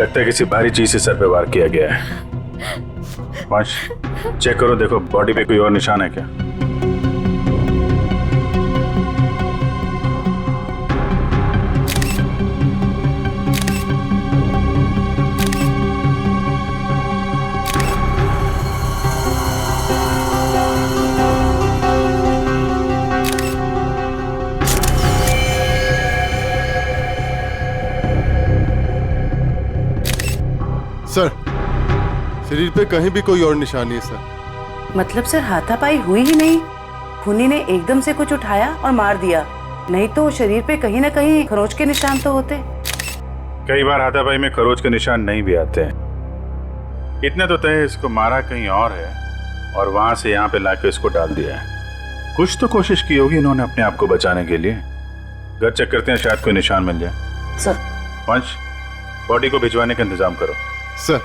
लगता है किसी भारी चीज से सर पे वार किया गया है। वंश, चेक करो, देखो बॉडी पे कोई और निशान है क्या? सर, शरीर पे कहीं भी कोई और निशान नहीं है सर। मतलब सर हाथापाई हुई ही नहीं, खूनी ने एकदम से कुछ उठाया और मार दिया, नहीं तो शरीर पे कहीं ना कहीं खरोंच के निशान तो होते। कई बार हाथापाई में खरोच के निशान नहीं भी आते हैं। इतने तो तय इसको मारा कहीं और है और वहां से यहाँ पे लाके इसको डाल दिया है। कुछ तो कोशिश की होगी इन्होंने अपने आप को बचाने के लिए। घर चेक करते हैं, शायद कोई निशान मिल जाए। सर, वंश, बॉडी को भिजवाने का इंतजाम करो। सर,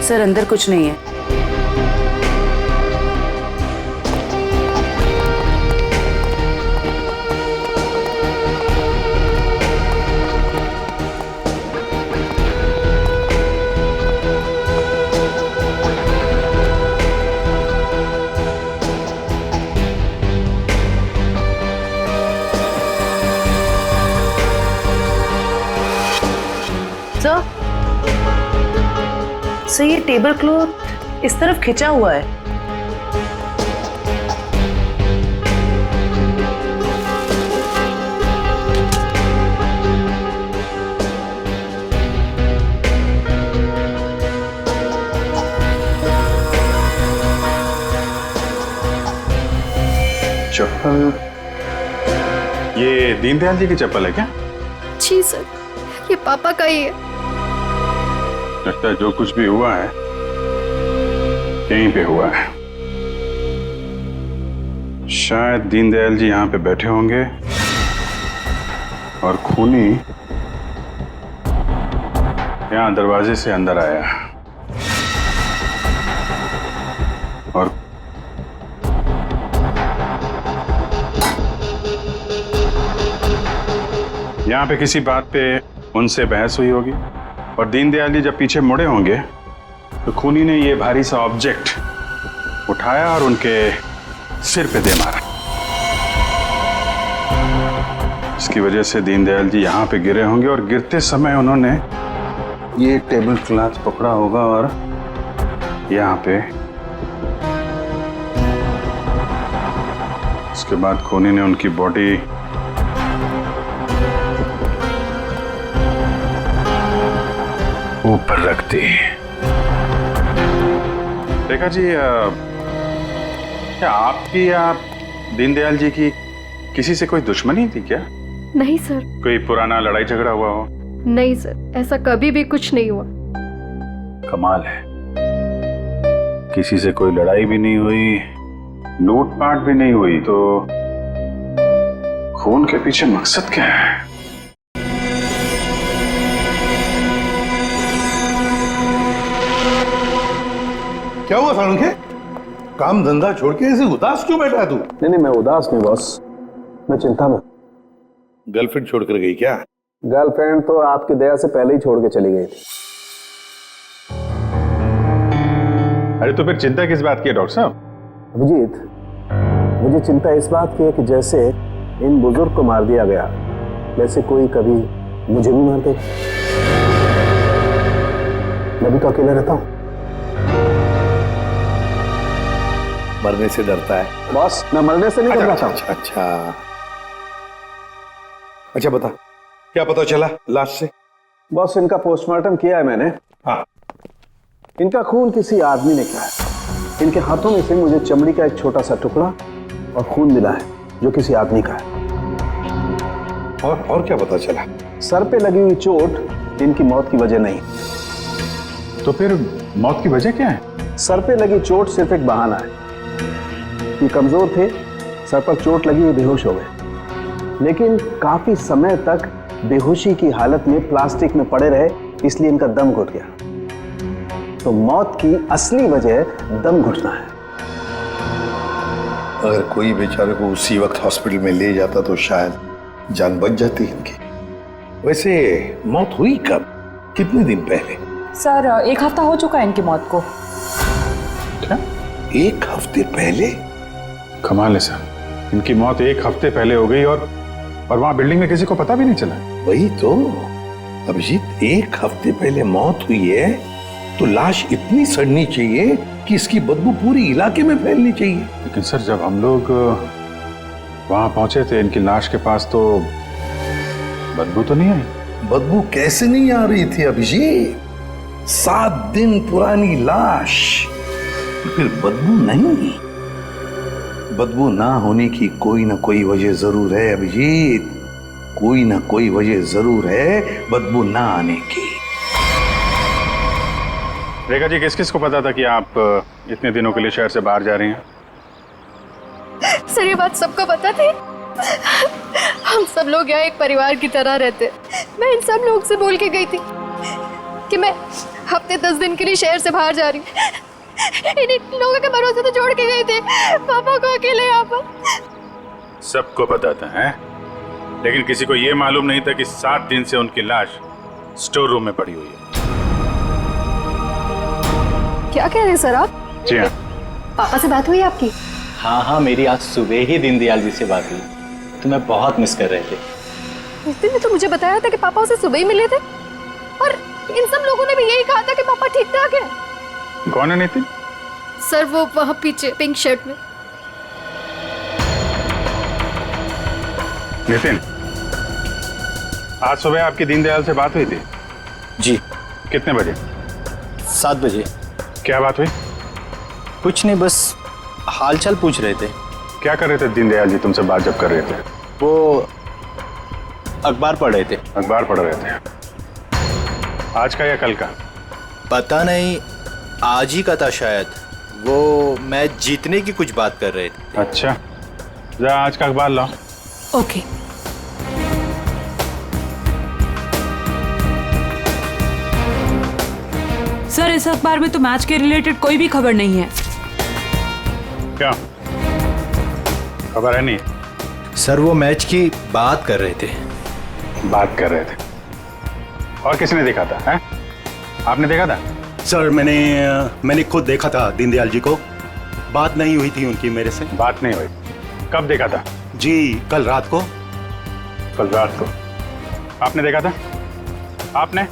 सर अंदर कुछ नहीं है। सर, ये टेबल क्लॉथ इस तरफ खिंचा हुआ है। चप्पल, ये दीनदयाल जी की चप्पल है क्या? जी सर, ये पापा का ही है। लगता है जो कुछ भी हुआ है यहीं पे हुआ है। शायद दीनदयाल जी यहाँ पे बैठे होंगे और खूनी यहाँ दरवाजे से अंदर आया और यहाँ पे किसी बात पे उनसे बहस हुई होगी और दीनदयाल जी जब पीछे मुड़े होंगे तो खूनी ने ये भारी सा ऑब्जेक्ट उठाया और उनके सिर पे दे मारा। इसकी वजह से दीनदयाल जी यहाँ पे गिरे होंगे और गिरते समय उन्होंने ये टेबल क्लॉथ पकड़ा होगा और यहाँ पे उसके बाद खूनी ने उनकी बॉडी ऊपर रख दी। देखा जी, क्या आपकी या दीनदयाल जी की किसी से कोई दुश्मनी थी क्या? नहीं सर। कोई पुराना लड़ाई झगड़ा हुआ हो? नहीं सर, ऐसा कभी भी कुछ नहीं हुआ। कमाल है, किसी से कोई लड़ाई भी नहीं हुई, लूटपाट भी नहीं हुई, तो खून के पीछे मकसद क्या है? क्या हुआ सालुंखे? काम धंधा छोड़ के ऐसे उदास क्यों बैठा है तू? नहीं, मैं उदास नहीं बॉस, मैं चिंता में। गर्लफ्रेंड छोड़कर गई क्या? गर्लफ्रेंड तो आपकी दया से पहले ही छोड़ के चली गई थी। अरे तो फिर चिंता किस बात की है डॉक्टर साहब? अभिजीत, मुझे चिंता इस बात की है कि जैसे इन बुजुर्ग को मार दिया गया वैसे कोई कभी मुझे भी मार देगा। मैं भी तो अकेला रहता हूँ। मरने से डरता है बॉस, मैं मरने से नहीं डरता। अच्छा बता, क्या पता चला लाश से? बॉस, इनका पोस्टमार्टम किया है मैंने। हाँ। इनका खून किसी आदमी ने किया है। इनके हाथों में से मुझे चमड़ी का एक छोटा सा टुकड़ा और खून मिला है जो किसी आदमी का है। और क्या पता चला? सर पे लगी हुई चोट इनकी मौत की वजह नहीं। तो फिर मौत की वजह क्या है? सर पे लगी चोट सिर्फ एक बहाना है। ये कमजोर थे, सर पर चोट लगी, ये बेहोश हो गए, लेकिन काफी समय तक बेहोशी की हालत में प्लास्टिक में पड़े रहे, इसलिए इनका दम घुट गया। तो मौत की असली वजह दम घुटना है। अगर कोई बेचारे को उसी वक्त हॉस्पिटल में ले जाता तो शायद जान बच जाती इनकी। वैसे मौत हुई कब, कितने दिन पहले? सर 1 हफ्ता हो चुका है इनकी मौत को। क्या 1 हफ्ते पहले? कमाल है सर, इनकी मौत 1 हफ्ते पहले हो गई और वहां बिल्डिंग में किसी को पता भी नहीं चला। वही तो अभिजीत, 1 हफ्ते पहले मौत हुई है तो लाश इतनी सड़नी चाहिए कि इसकी बदबू पूरी इलाके में फैलनी चाहिए। लेकिन सर जब हम लोग वहां पहुंचे थे इनकी लाश के पास तो बदबू तो नहीं आई। बदबू कैसे नहीं आ रही थी अभिजीत? 7 दिन पुरानी लाश, फिर बदबू नहीं? बदबू ना होने की कोई ना कोई वजह जरूर है अभिजीत, कोई ना कोई वजह जरूर है बदबू ना आने की। रेखा जी, किस किस को पता था कि आप इतने दिनों के लिए शहर से बाहर जा रही हैं? सर ये बात सबको पता थी। हम सब लोग यहाँ एक परिवार की तरह रहते। मैं इन सब लोग से बोल के गई थी कि मैं हफ्ते 10 दिन के लिए शहर से बाहर जा रही हूँ। इन लोगों के भरोसे तो छोड़ के गई थी पापा को अकेले यहाँ पर। सबको पता था हैं? लेकिन किसी को ये मालूम नहीं था कि 7 दिन से उनकी लाश स्टोर रूम में पड़ी हुई है। क्या कह रहे हैं सर आप? जी हाँ। पापा से बात हुई आपकी? हाँ, मेरी आज सुबह ही दीनदयाल जी से बात हुई। तुम्हें बहुत मिस कर रहे थे। उस दिन तो मुझे बताया था कि पापा उसे सुबह ही मिले थे और इन सब लोगों ने भी यही कहा था कि पापा ठीक ठाक है। कौन है नितिन? सर वो वहाँ पीछे पिंक शर्ट में। नितिन, आज सुबह आपकी दीनदयाल से बात हुई थी? जी। कितने बजे? 7 बजे। क्या बात हुई? कुछ नहीं, बस हालचाल पूछ रहे थे। क्या कर रहे थे दीनदयाल जी तुमसे बात जब कर रहे थे? वो अखबार पढ़ रहे थे। अखबार पढ़ रहे थे? आज का या कल का? पता नहीं, आज ही का था शायद। वो मैच जीतने की कुछ बात कर रहे थे। अच्छा, जा आज का अखबार लाओ। ओके। सर इस अखबार में तो मैच के रिलेटेड कोई भी खबर नहीं है। क्या खबर है? नहीं सर, वो मैच की बात कर रहे थे। बात कर रहे थे? और किसने देखा था? हैं? आपने देखा था? सर मैंने खुद देखा था दीनदयाल जी को। बात नहीं हुई थी उनकी मेरे से। बात नहीं हुई? कब देखा था? जी कल रात को। कल रात को आपने देखा था? आपने?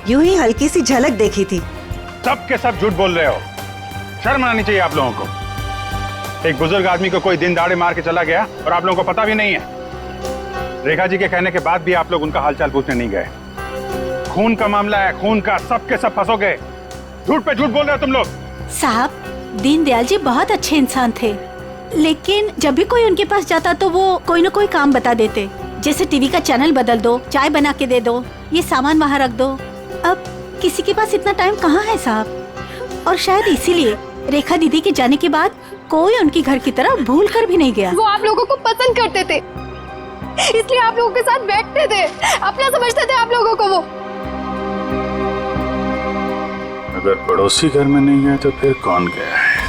यूं ही हल्की सी झलक देखी थी। सब के सब झूठ बोल रहे हो। शर्म आनी चाहिए आप लोगों को। एक बुजुर्ग आदमी को कोई दिन दाड़े मार के चला गया और आप लोगों को पता भी नहीं है। रेखा जी के कहने के बाद भी आप लोग उनका हालचाल पूछने नहीं गए। खून का मामला है, खून का। सब के सब फंसोगे। झूठ पे झूठ बोल रहे हो तुम लोग। साहब, दीनदयाल जी बहुत अच्छे इंसान थे, लेकिन जब भी कोई उनके पास जाता तो वो कोई न कोई काम बता देते, जैसे टीवी का चैनल बदल दो, चाय बना के दे दो, ये सामान वहाँ रख दो। अब किसी के पास इतना टाइम कहाँ है साहब। और शायद इसीलिए रेखा दीदी के जाने के बाद कोई उनकी घर की तरह भूल कर भी नहीं गया। वो आप लोगों को पसंद करते थे, इसलिए आप लोगों के साथ बैठते थे, अपना समझते थे आप लोगों को वो। अगर पड़ोसी घर में नहीं गए तो फिर कौन गया है?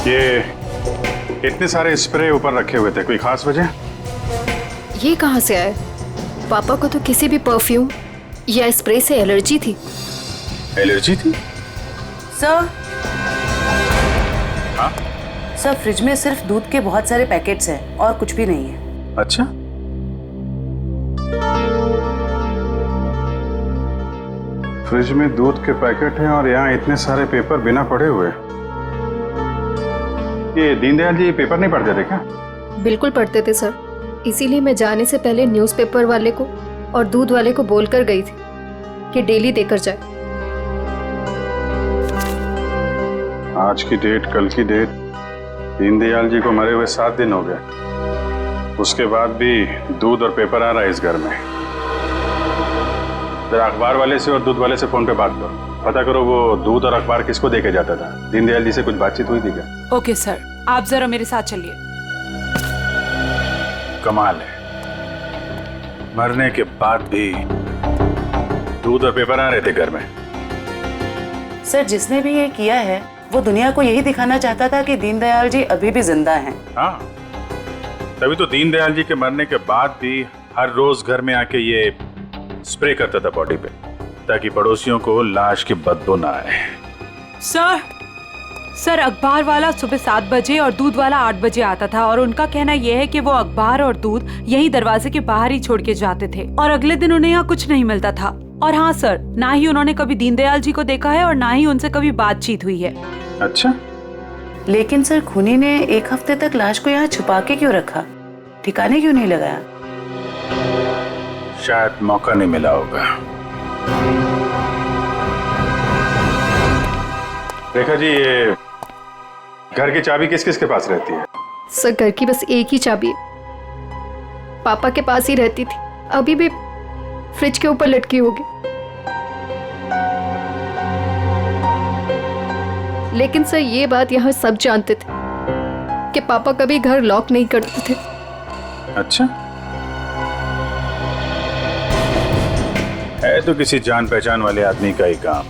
ये इतने सारे स्प्रे ऊपर रखे हुए थे, कोई खास वजह? ये कहाँ से आए? पापा को तो किसी भी परफ्यूम या स्प्रे से एलर्जी थी। एलर्जी थी? सर, हाँ? सर फ्रिज में सिर्फ दूध के बहुत सारे पैकेट्स हैं और कुछ भी नहीं है। अच्छा, फ्रिज में दूध के पैकेट हैं और यहाँ इतने सारे पेपर बिना पढ़े हुए। ये दीनदयाल जी पेपर नहीं पढ़ते थे क्या? बिल्कुल पढ़ते थे सर, इसीलिए मैं जाने से पहले न्यूज़पेपर वाले को और दूध वाले को बोलकर गई थी कि डेली देकर जाए। आज की डेट, कल की डेट, दीनदयाल जी को मरे हुए 7 दिन हो गए। उसके बाद भी दूध और पेपर आ रहा है इस घर में। जरा अखबार वाले से और दूध वाले से फोन पे बात करो, पता करो वो दूध और अखबार किसको देके जाता था। दीनदयाल जी से कुछ बातचीत हुई थी क्या? ओके सर, आप जरा मेरे साथ चलिए। कमाल है, मरने के बाद भी दूध और पेपर आ रहे थे घर में। सर, जिसने भी ये किया है वो दुनिया को यही दिखाना चाहता था कि दीनदयाल जी अभी भी जिंदा हैं। हाँ, तभी तो दीनदयाल जी के मरने के बाद भी हर रोज घर में आके ये स्प्रे करता था बॉडी पे, ताकि पड़ोसियों को लाश की बदबू ना आए। सर अखबार वाला सुबह 7 बजे और दूध वाला 8 बजे आता था और उनका कहना यह है कि वो अखबार और दूध यही दरवाजे के बाहर ही छोड़ के जाते थे और अगले दिन उन्हें यहाँ कुछ नहीं मिलता था। और हाँ सर, ना ही उन्होंने कभी दीनदयाल जी को देखा है और ना ही उनसे कभी बातचीत हुई है। अच्छा, लेकिन सर खूनी ने 1 हफ्ते तक लाश को यहाँ छुपा के क्यों रखा? ठिकाने क्यों नहीं लगाया? शायद मौका नहीं मिला होगा। रेखा जी, ये घर की चाबी किस किस के पास रहती है? सर घर की बस एक ही चाबी है, पापा के पास ही रहती थी, अभी भी फ्रिज के ऊपर लटकी होगी। लेकिन सर ये बात यहाँ सब जानते थे कि पापा कभी घर लॉक नहीं करते थे। अच्छा, है तो किसी जान पहचान वाले आदमी का ही काम।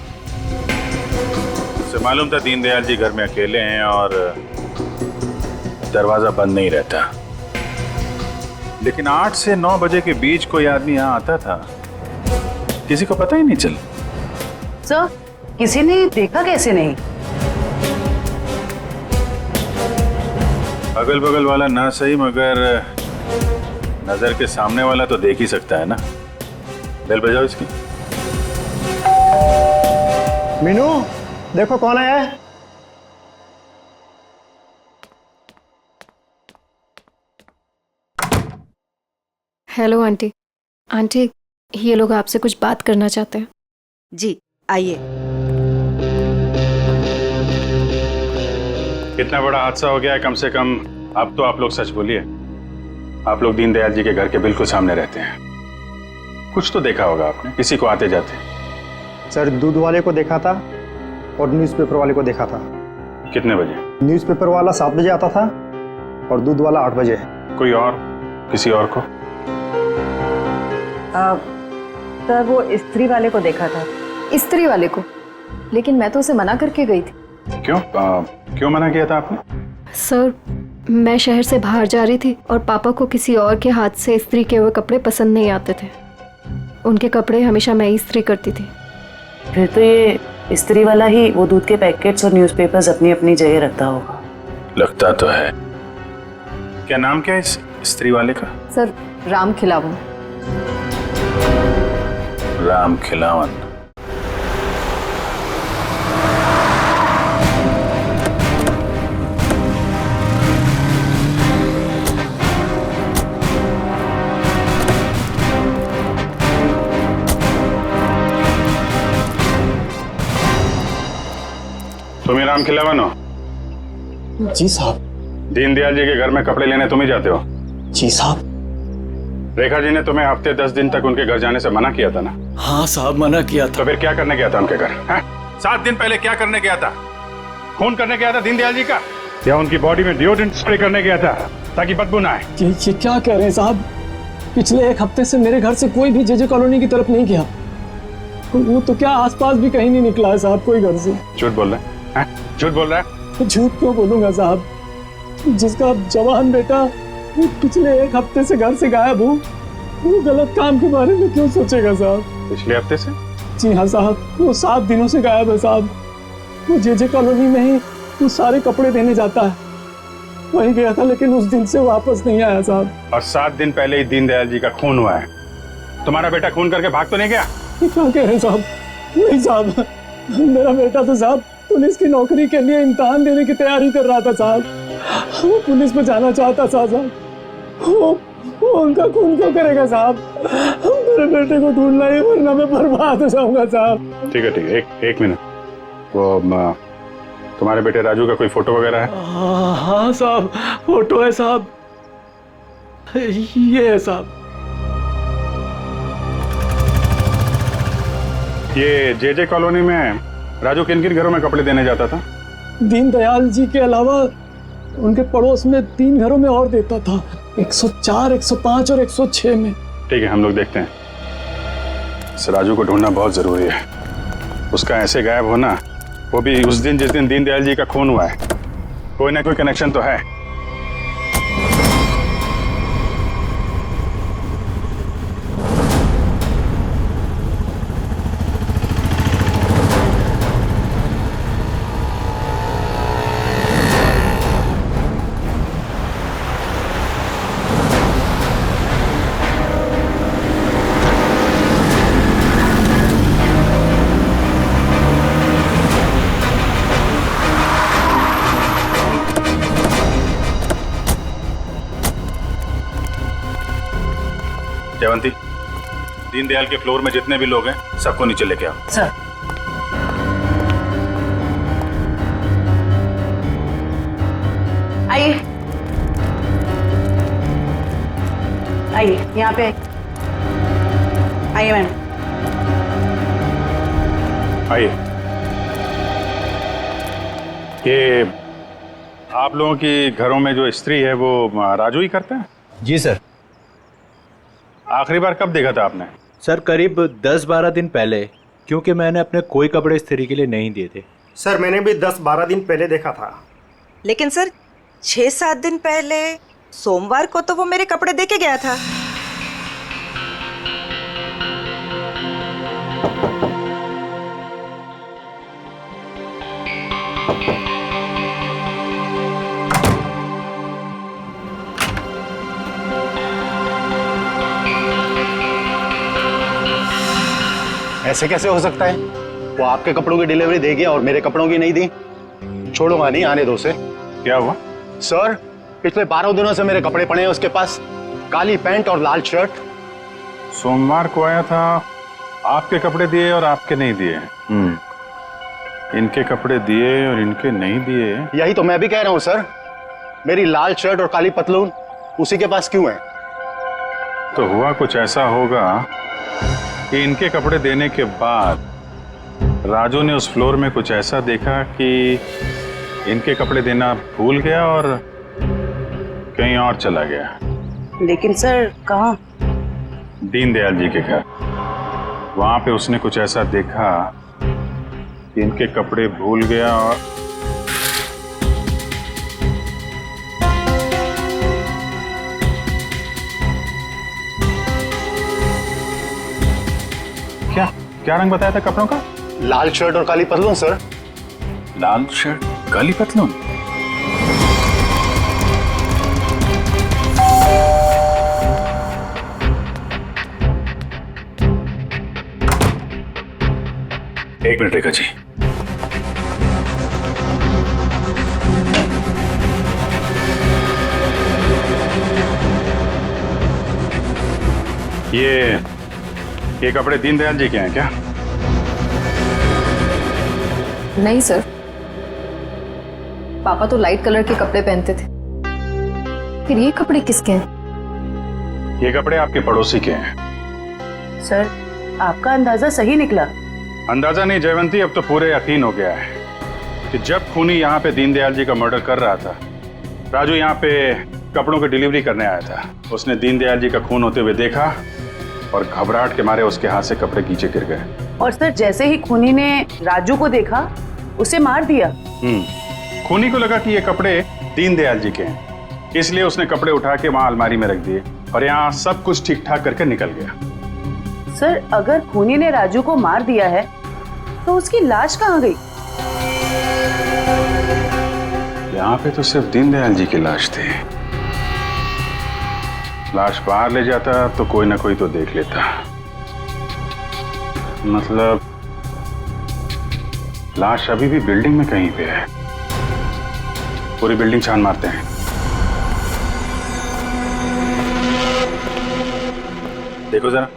उसे मालूम था दीनदयाल जी घर में अकेले हैं और दरवाजा बंद नहीं रहता, लेकिन 8 से 9 बजे के बीच कोई आदमी यहाँ आता था, किसी को पता ही नहीं चला। सर, किसी ने देखा कैसे नहीं? अगल बगल वाला ना सही, मगर नजर के सामने वाला तो देख ही सकता है ना। बेल बजाओ इसकी। मीनू, देखो कौन आया है। Hello aunty. आंटी, ये लोग आपसे कुछ बात करना चाहते हैं। जी आइए। इतना बड़ा हादसा हो गया है, कम से कम अब तो आप लोग सच बोलिए। आप लोग दीनदयाल जी के घर के बिल्कुल सामने रहते हैं, कुछ तो देखा होगा आपने, किसी को आते जाते। सर, दूध वाले को देखा था और न्यूज़पेपर वाले को देखा था। कितने बजे? न्यूज़पेपर वाला 7 बजे आता था और दूध वाला 8 बजे। कोई और, किसी और को? सर, वो स्त्री वाले को देखा था। स्त्री वाले को? लेकिन मैं तो उसे मना करके गई थी। क्यों? क्यों मना किया था आपने? सर, मैं शहर से बाहर जा रही थी और पापा को किसी और के हाथ से इस्त्री किए हुए कपड़े पसंद नहीं आते थे। उनके कपड़े हमेशा मैं इस्त्री करती थी। फिर तो ये स्त्री वाला ही वो दूध के पैकेट्स और न्यूज़पेपर्स अपनी अपनी जगह रखता होगा। लगता तो है। क्या नाम क्या है इस स्त्री वाले का? सर, राम खिलावन। राम खिलावन। तुम ही राम खिलावन हो? जी साहब। दीनदयाल जी के घर में कपड़े लेने तुम ही जाते हो? जी साहब। रेखा जी ने तुम्हें हफ्ते 10 दिन तक उनके घर जाने से मना किया था ना? हाँ साहब, मना किया था। तो फिर क्या करने गया था उनके घर? 7 दिन पहले क्या करने गया था? खून करने गया था दीनदयाल जी का, या उनकी बॉडी में डिओड्रेंट स्प्रे करने गया था ताकि बदबू ना आए? ये क्या कह रहे हैं साहब? पिछले 1 हफ्ते से मेरे घर से कोई भी जेजे कॉलोनी की तरफ नहीं गया। वो तो क्या, आसपास भी कहीं नहीं निकला है साहब कोई घर से। झूठ बोल रहा है? झूठ बोल रहा है? झूठ क्यों बोलूंगा साहब? जिसका जवान बेटा वो पिछले 1 हफ्ते से घर से गायब हो, वो गलत काम के बारे में क्यों सोचेगा साहब? पिछले हफ्ते से? जी हाँ साहब, वो 7 दिनों से गायब है साहब। वो जे कॉलोनी में ही वो सारे कपड़े देने जाता है, वहीं गया था लेकिन उस दिन से वापस नहीं आया साहब। और 7 दिन पहले ही दीनदयाल जी का खून हुआ है। तुम्हारा बेटा खून करके भाग तो नहीं गया? क्या कह रहे हैं साहब? नहीं साहब, मेरा बेटा तो साहब पुलिस की नौकरी के लिए इम्तिहान देने की तैयारी कर रहा था साहब। वो पुलिस में जाना चाहता था साहब। वो उनका खून क्यों करेगा साहब? मेरे बेटे को ढूंढना है वरना मैं बर्बाद हो जाऊंगा साहब। ठीक है, एक मिनट। वो तुम्हारे बेटे राजू का कोई फोटो वगैरह है? हाँ साहब, फोटो है साहब, ये है साहब। ये जे कॉलोनी में राजू किन किन घरों में कपड़े देने जाता था? दीनदयाल जी के अलावा उनके पड़ोस में 3 घरों में और देता था, 104, 105 और 106 में। ठीक है, हम लोग देखते हैं। इस राजू को ढूंढना बहुत जरूरी है। उसका ऐसे गायब होना, वो भी उस दिन जिस दिन दीनदयाल जी का खून हुआ है, कोई ना कोई कनेक्शन तो है। जयवंती, दीनदयाल के फ्लोर में जितने भी लोग हैं सबको नीचे लेके आओ। सर। आइए आइए, यहाँ पे आइए मैम। आइए। ये आप लोगों की घरों में जो स्त्री है वो राजू ही करता है? जी सर। आखिरी बार कब देखा था आपने? सर करीब 10-12 दिन पहले, क्योंकि मैंने अपने कोई कपड़े इस्त्री के लिए नहीं दिए थे। सर मैंने भी 10-12 दिन पहले देखा था। लेकिन सर 6-7 दिन पहले सोमवार को तो वो मेरे कपड़े दे के गया था। ऐसे कैसे हो सकता है? वो आपके कपड़ों की डिलीवरी दे गया और मेरे कपड़ों की नहीं दी। छोड़ूंगा नहीं, आने दो उसे। क्या हुआ? सर पिछले 12 दिनों से मेरे कपड़े पड़े हैं उसके पास, काली पैंट और लाल शर्ट। सोमवार को आया था, आपके कपड़े दिए और आपके नहीं दिए। इनके कपड़े दिए और इनके नहीं दिए। यही तो मैं भी कह रहा हूँ सर, मेरी लाल शर्ट और काली पतलून उसी के पास क्यों है? तो हुआ कुछ ऐसा होगा कि इनके कपड़े देने के बाद राजू ने उस फ्लोर में कुछ ऐसा देखा कि इनके कपड़े देना भूल गया और कहीं और चला गया। लेकिन सर कहाँ? दीनदयाल जी के घर। वहां पे उसने कुछ ऐसा देखा कि इनके कपड़े भूल गया और क्या रंग बताया था कपड़ों का? लाल शर्ट और काली पतलून सर। लाल शर्ट काली पतलून? एक मिनट रेखा जी। ये कपड़े दीनदयाल जी के हैं क्या? नहीं सर, पापा तो लाइट कलर के कपड़े पहनते थे। फिर ये कपड़े किसके हैं? ये कपड़े आपके पड़ोसी के हैं। सर आपका अंदाजा सही निकला। अंदाजा नहीं जयवंती, अब तो पूरे यकीन हो गया है कि जब खूनी यहाँ पे दीनदयाल जी का मर्डर कर रहा था, राजू यहाँ पे कपड़ों की डिलीवरी करने आया था। उसने दीनदयाल जी का खून होते हुए देखा और घबराहट के मारे उसके हाथ से कपड़े नीचे गिर गए। और सर जैसे ही खूनी ने राजू को देखा, उसे मार दिया। खूनी को लगा कि ये कपड़े दीनदयाल जी के हैं, इसलिए उसने कपड़े उठा के वहां अलमारी में रख दिए और यहाँ सब कुछ ठीक ठाक करके निकल गया। सर, अगर खूनी ने राजू को मार दिया है तो उसकी लाश कहाँ गई? यहाँ पे तो सिर्फ दीनदयाल जी की लाश थी। लाश बाहर ले जाता तो कोई ना कोई तो देख लेता। मतलब लाश अभी भी बिल्डिंग में कहीं पे है। पूरी बिल्डिंग छान मारते हैं। देखो जरा।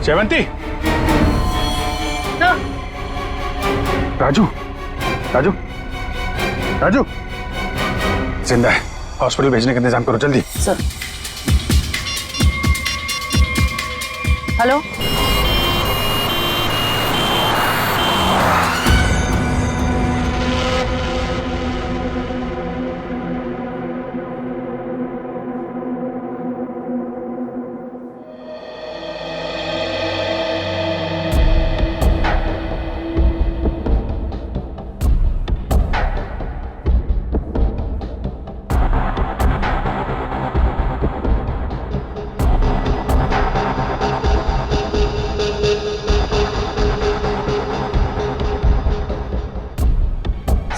शेवंती, राजू, राजू, राजू, जिंदा है। हॉस्पिटल भेजने का इंतजाम करो जल्दी। सर। हेलो।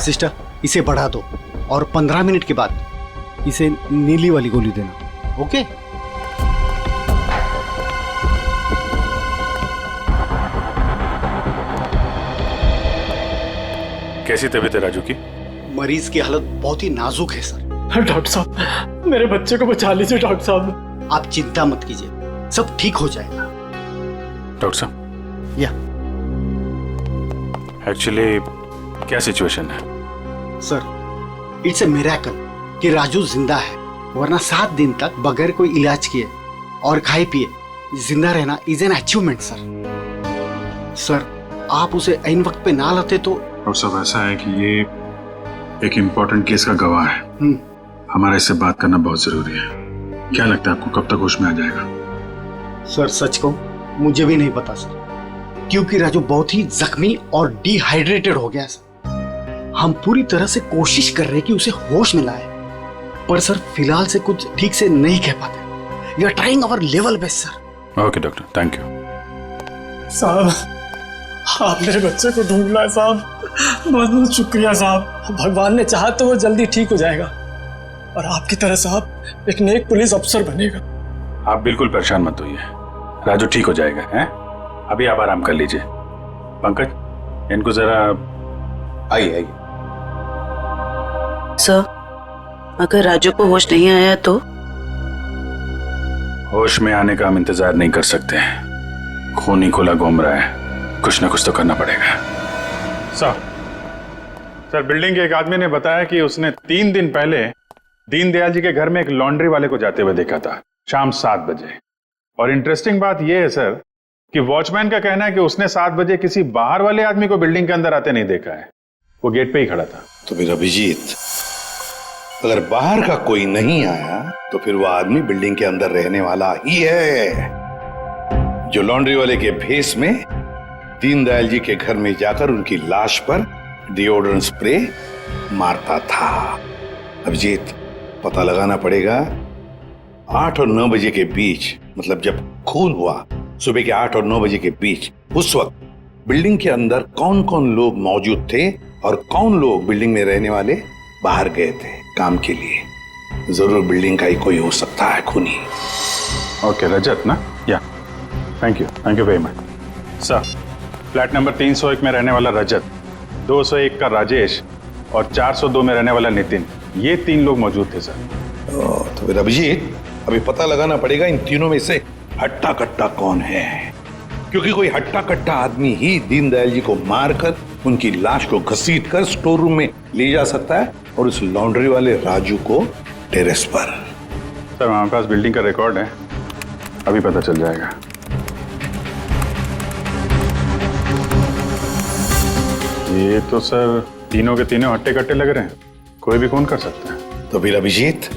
सिस्टर, इसे बढ़ा दो और 15 मिनट के बाद इसे नीली वाली गोली देना। ओके? कैसी तबीयत है राजू की? मरीज की हालत बहुत ही नाजुक है सर। डॉक्टर साहब, मेरे बच्चे को बचा लीजिए डॉक्टर साहब। आप चिंता मत कीजिए, सब ठीक हो जाएगा। डॉक्टर साहब, या एक्चुअली क्या सिचुएशन है? सर, इट्स ए मिरेकल कि राजू जिंदा है, वरना 7 दिन तक बगैर कोई इलाज किए और खाए पिए जिंदा रहना is an achievement sir. Sir, आप उसे ऐन वक्त पे ना लाते तो। और सब ऐसा है कि ये एक इम्पोर्टेंट केस का गवाह है। हमारा इससे बात करना बहुत जरूरी है। क्या लगता है आपको कब तक होश में आ जाएगा? सर सच कहूं, मुझे भी नहीं पता सर, क्योंकि राजू बहुत ही जख्मी और डिहाइड्रेटेड हो गया सर। हम पूरी तरह से कोशिश कर रहे हैं कि उसे होश में लाए, पर सर फिलहाल से कुछ ठीक से नहीं कह पाते। We are trying our level best sir. Okay doctor, thank you. साहब, आप मेरे बच्चे को ढूंढ लाए साहब। बहुत बहुत शुक्रिया साहब। भगवान ने चाहा तो वो जल्दी ठीक हो जाएगा और आपकी तरह साहब एक नेक पुलिस अफसर बनेगा। आप बिल्कुल परेशान मत होइए, राजू ठीक हो जाएगा। हैं? अभी आप आराम कर लीजिए। पंकज, इनको जरा। आइए। सर, अगर राजू को होश नहीं आया तो? होश में आने का हम इंतजार नहीं कर सकते। खूनी खुला घूम रहा है, कुछ ना कुछ तो करना पड़ेगा। सर, बिल्डिंग के एक आदमी ने बताया कि उसने 3 दिन पहले दीनदयाल जी के घर में एक लॉन्ड्री वाले को जाते हुए देखा था, शाम 7 बजे। और इंटरेस्टिंग बात यह है सर कि वॉचमैन का कहना है कि उसने 7 बजे किसी बाहर वाले आदमी को बिल्डिंग के अंदर आते नहीं देखा है। वो गेट पे ही खड़ा था। तो फिर अभिजीत, अगर बाहर का कोई नहीं आया तो फिर वो आदमी बिल्डिंग के अंदर रहने वाला ही है, जो लॉन्ड्री वाले के भेस में दीनदयाल जी के घर में जाकर उनकी लाश पर डिओड्रेंट स्प्रे मारता था। अभिजीत, पता लगाना पड़ेगा 8 और 9 बजे के बीच, मतलब जब खून हुआ सुबह के 8 और 9 बजे के बीच, उस वक्त बिल्डिंग के अंदर कौन कौन लोग मौजूद थे और कौन लोग बिल्डिंग में रहने वाले बाहर गए थे काम के लिए। जरूर बिल्डिंग का ही कोई हो सकता है खूनी। ओके रजत ना? या thank you very much sir. Flat number 301 में रहने वाला रजत 201 का राजेश और 402 में रहने वाला नितिन, ये 3 लोग मौजूद थे सर। तो फिर अभिजीत, अभी पता लगाना पड़ेगा इन तीनों में से हट्टा कट्टा कौन है, क्योंकि कोई हट्टा कट्टा आदमी ही दीनदयाल जी को मारकर उनकी लाश को घसीट कर स्टोर रूम में ले जा सकता है और उस लॉन्ड्री वाले राजू को टेरेस पर। सर हमारे पास बिल्डिंग का रिकॉर्ड है, अभी पता चल जाएगा। ये तो सर तीनों के तीनों हट्टे कट्टे लग रहे हैं, कोई भी खून कर सकता है। तो फिर अभिजीत,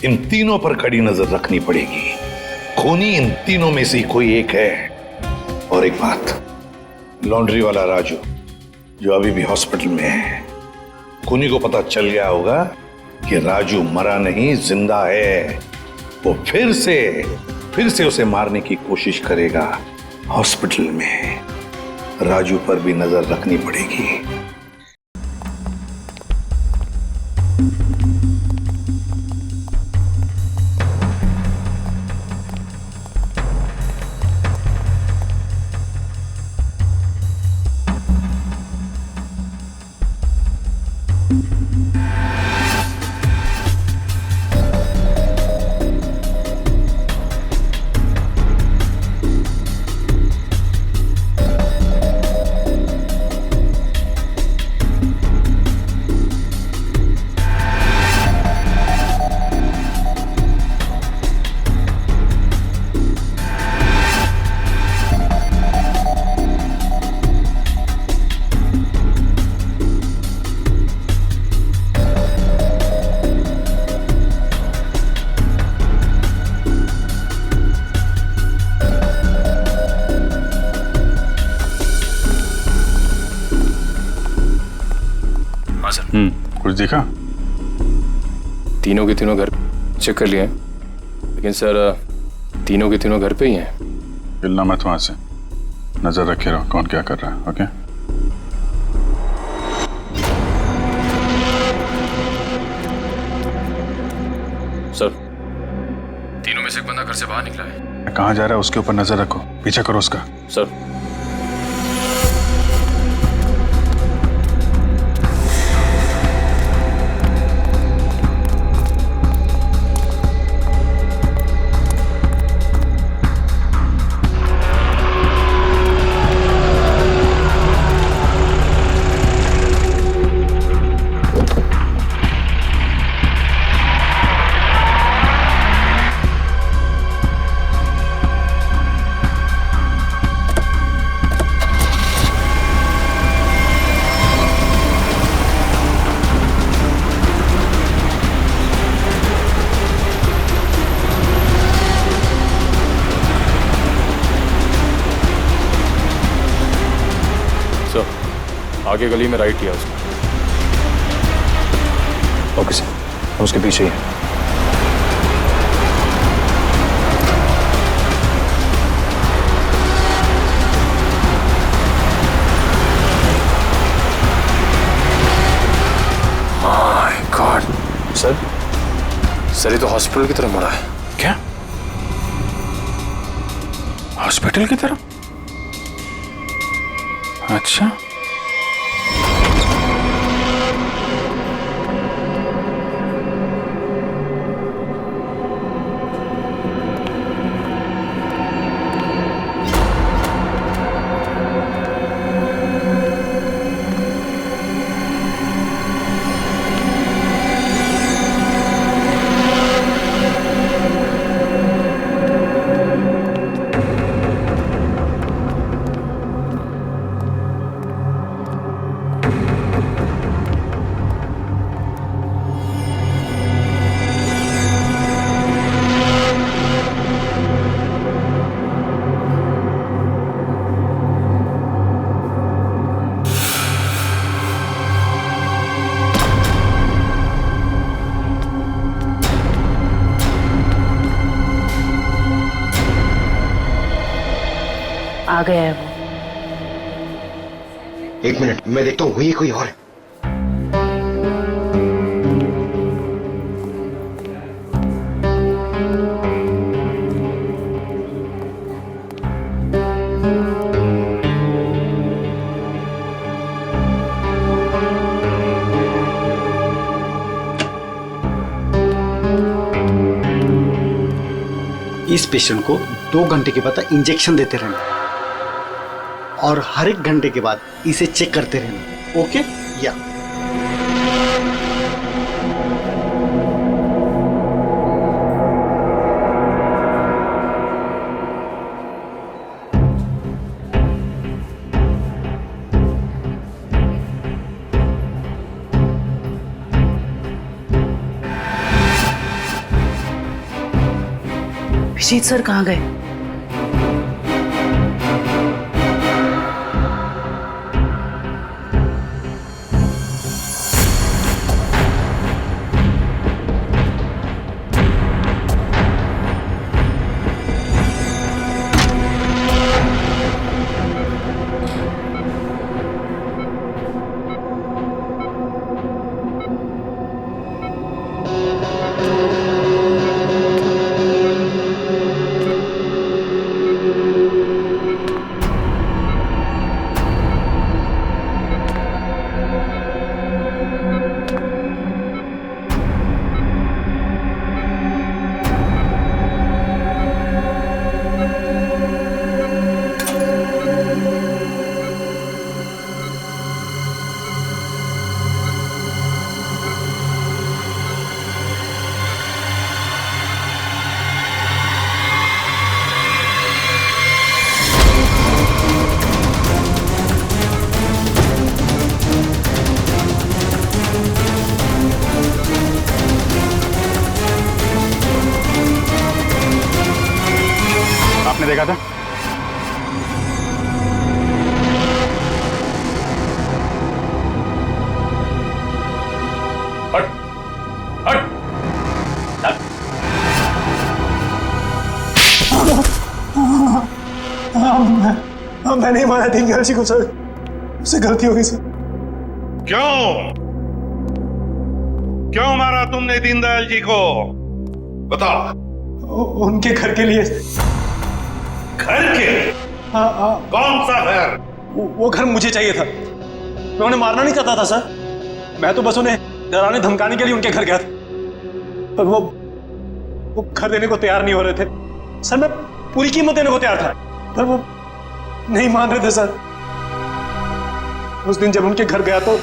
इन तीनों पर कड़ी नजर रखनी पड़ेगी। खूनी इन तीनों में से कोई एक है। और एक बात, लॉन्ड्री वाला राजू जो अभी भी हॉस्पिटल में है, खूनी को पता चल गया होगा कि राजू मरा नहीं, जिंदा है। वो फिर से उसे मारने की कोशिश करेगा हॉस्पिटल में। राजू पर भी नजर रखनी पड़ेगी। कुछ दिखा? तीनों के तीनों घर चेक कर लिए हैं, लेकिन सर तीनों के तीनों घर पे ही हैं। हिलना मत वहां से, नजर रखे रहो कौन क्या कर रहा है। ओके सर, तीनों में से एक बंदा घर से बाहर निकला है। कहाँ जा रहा है उसके ऊपर नजर रखो, पीछा करो उसका। सर आगे गली में राइट लिया उसने। ओके सर, हम उसके पीछे ही हैं। माय गॉड सर, ये तो हॉस्पिटल की तरफ मुड़ा है। क्या हॉस्पिटल की तरफ? अच्छा आ गया है वो। एक मिनट, मैं देखता हूँ वही कोई और है। इस पेशेंट को 2 घंटे के बाद इंजेक्शन देते रहना और हर 1 घंटे के बाद इसे चेक करते रहना। ओके या अभिजीत सर कहाँ गए? आपने देखा था? हट हट मैं नहीं मारा दीनदयाल जी को सर, उससे गलती हो गई सर। क्यों मारा तुमने दीनदयाल जी को? बताओ। उनके घर के लिए। घर के? हाँ। कौन सा घर? वो घर मुझे चाहिए था। मैं उन्हें मारना नहीं चाहता था सर, मैं तो बस उन्हें डराने धमकाने के लिए उनके घर गया था, पर वो घर देने को तैयार नहीं हो रहे थे सर। मैं पूरी कीमत देने को तैयार था, पर वो नहीं मान रहे थे सर। उस दिन जब उनके घर गया तो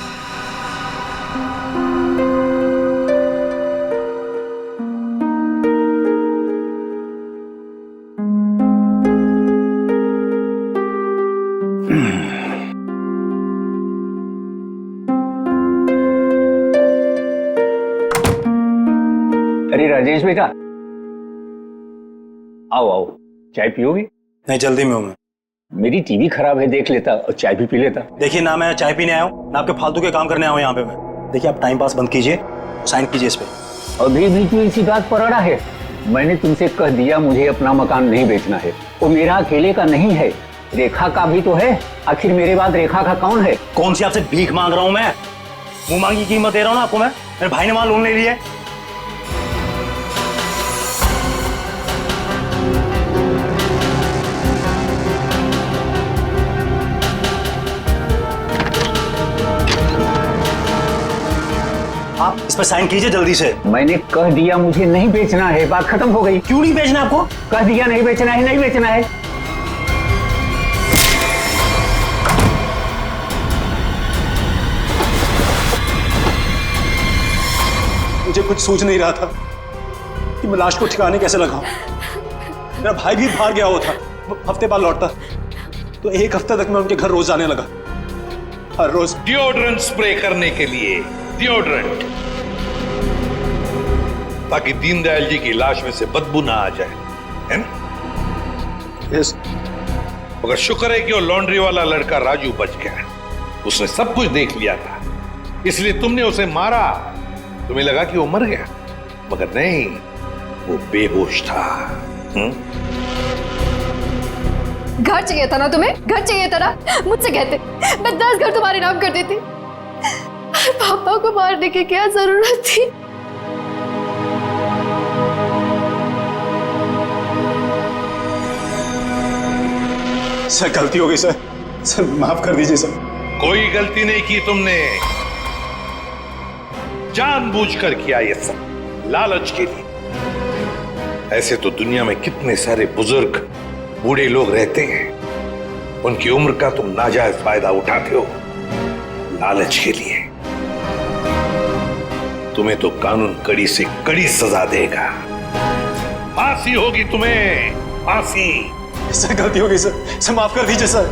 अरे राजेश बेटा, आओ आओ, चाय पियोगे? नहीं, जल्दी में हूं मैं। मेरी टीवी खराब है, देख लेता और चाय भी पी लेता। देखिए ना, मैं चाय पीने आया हूँ ना आपके फालतू के काम करने आया हूँ यहाँ पे मैं। देखिए आप टाइम पास बंद कीजिए, साइन कीजिए इस पे। अभी भी तू इसी बात पर अड़ा है? मैंने तुमसे कह दिया मुझे अपना मकान नहीं बेचना है। वो मेरा अकेले का नहीं है, रेखा का भी तो है। आखिर मेरे बाद रेखा का कौन है? कौन सी आपसे भीख मांग रहा हूँ मैं? मुंह मांगी कीमत दे रहा हूँ ना आपको मैं। मेरे भाई ने वहां लोन ले लिया है। आप इस पर साइन कीजिए जल्दी से। मैंने कह दिया मुझे नहीं बेचना है, बात खत्म हो गई। क्यों नहीं बेचना आपको? कह दिया नहीं बेचना है, नहीं बेचना है। मुझे कुछ सूझ नहीं रहा था कि मैं लाश को ठिकाने कैसे लगाऊं। मेरा भाई भी बाहर गया हुआ था, वो हफ्ते बाद लौटता, तो 1 हफ्ते तक मैं उनके घर रोज जाने लगा, हर रोज। डिओड्रेंट स्प्रे करने के लिए, डिओड्रेंट, ताकि दीनदयाल जी की लाश में से बदबू ना आ जाए, है ना? यस। मगर शुक्र है कि वो लॉन्ड्री वाला लड़का राजू बच गया। उसने सब कुछ देख लिया था, इसलिए तुमने उसे मारा। तुम्हें लगा कि वो मर गया, मगर नहीं, वो बेहोश था। घर चाहिए था ना तुम्हें? घर चाहिए था ना? मुझसे कहते, मैं 10 घर तुम्हारे नाम कर देती। पापा को मारने की क्या जरूरत थी? सर गलती हो गई सर, सर माफ कर दीजिए सर। कोई गलती नहीं की तुमने, जानबूझकर किया ये सब, लालच के लिए। ऐसे तो दुनिया में कितने सारे बुजुर्ग बूढ़े लोग रहते हैं, उनकी उम्र का तुम नाजायज फायदा उठाते हो लालच के लिए। तुम्हें तो कानून कड़ी से कड़ी सजा देगा, फांसी होगी तुम्हें, फांसी। सर गलती हो गई सर, माफ कर दीजिए सर।